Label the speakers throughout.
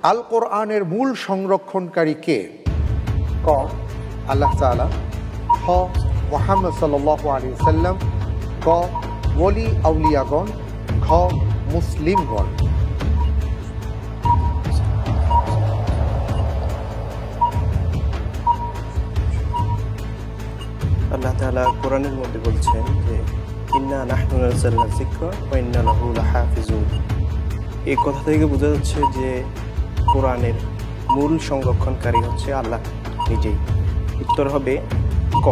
Speaker 1: আল কোরআনের মূল সংরক্ষণকারী কে? ক আল্লাহ তাআলা, খ মুহাম্মদ সাল্লাল্লাহু আলাইহি ওয়াসাল্লাম, গ ওলি আউলিয়াগণ, ঘ মুসলিমগণ।
Speaker 2: আল্লাহ তাআলা কোরআনের মধ্যে বলছেন যে ইন্না নাহনু নাযালনা যিকরা ওয়া ইন্না লাহু লাহাফিজুন। এই কথা থেকে বোঝা যাচ্ছে যে কোরআনের মূল সংরক্ষণকারী হচ্ছে আল্লাহ নিজেই। উত্তর হবে ক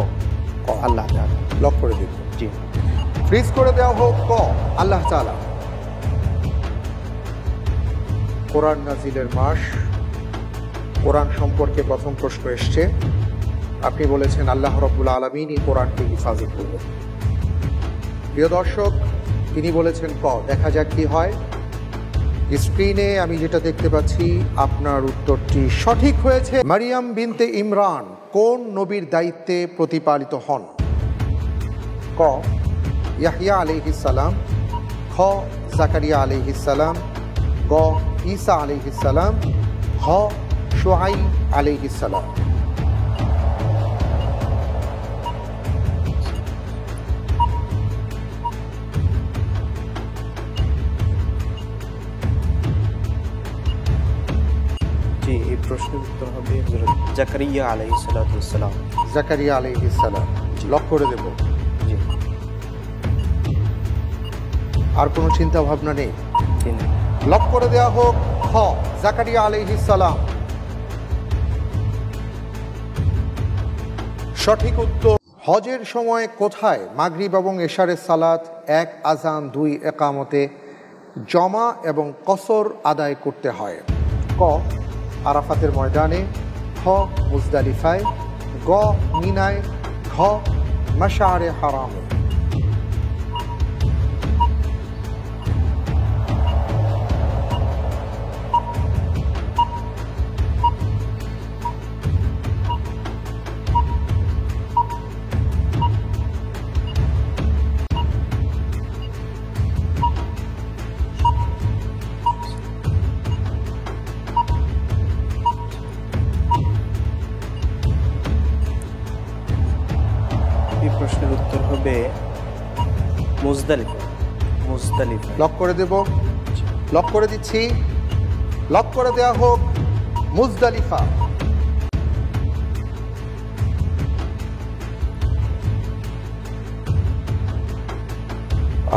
Speaker 2: আল্লাহ তাআলা।
Speaker 1: লক করে দিব।
Speaker 2: জি,
Speaker 1: ফ্রিজ করে দেওয়া হোক ক আল্লাহ তাআলা। কোরআন নাজিলের মাস, কোরআন সম্পর্কে প্রথম প্রশ্ন এসছে। আপনি বলেছেন আল্লাহ রাব্বুল আলামিন এই কোরআনকে হিফাজত করবেন। প্রিয় দর্শক, তিনি বলেছেন ক। দেখা যাক কি হয়। স্ক্রিনে আমি যেটা দেখতে পাচ্ছি, আপনার উত্তরটি সঠিক হয়েছে। মারিয়াম বিনতে ইমরান কোন নবীর দায়িত্বে প্রতিপালিত হন? ক ইয়াহইয়া আলাইহিস সালাম, খ জাকারিয়া আলাইহিস সালাম, গ ঈসা আলাইহিস সালাম, খ শুআইব আলাইহিস সালাম।
Speaker 2: জি, এই প্রশ্নের উত্তর হবে হযরত জাকারিয়া আলাইহিস সালাতু ওয়াস সালাম।
Speaker 1: জাকারিয়া আলাইহিস সালাম। লক করে দেব।
Speaker 2: জি,
Speaker 1: আর কোনো চিন্তা ভাবনা নেই?
Speaker 2: তিনি
Speaker 1: লক করে দেওয়া হোক খ জাকারিয়া আলাইহিস সালাম। সঠিক উত্তর। হজের সময় কোথায় মাগরিব এবং এশারের সালাত এক আজান দুই একামতে জমা এবং কসর আদায় করতে হয়? ক আরাফাতের ময়দানে, খ মুজদালিফায়, গ মিনায়, ঘ মাশআরে হারামে।
Speaker 2: এই প্রশ্নের উত্তর হবে মুজদালিফা। মুজদালিফা।
Speaker 1: লক করে দেব। লক করে দিচ্ছি। লক করে দেওয়া হোক মুজদালিফা।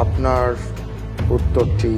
Speaker 1: আপনার উত্তরটি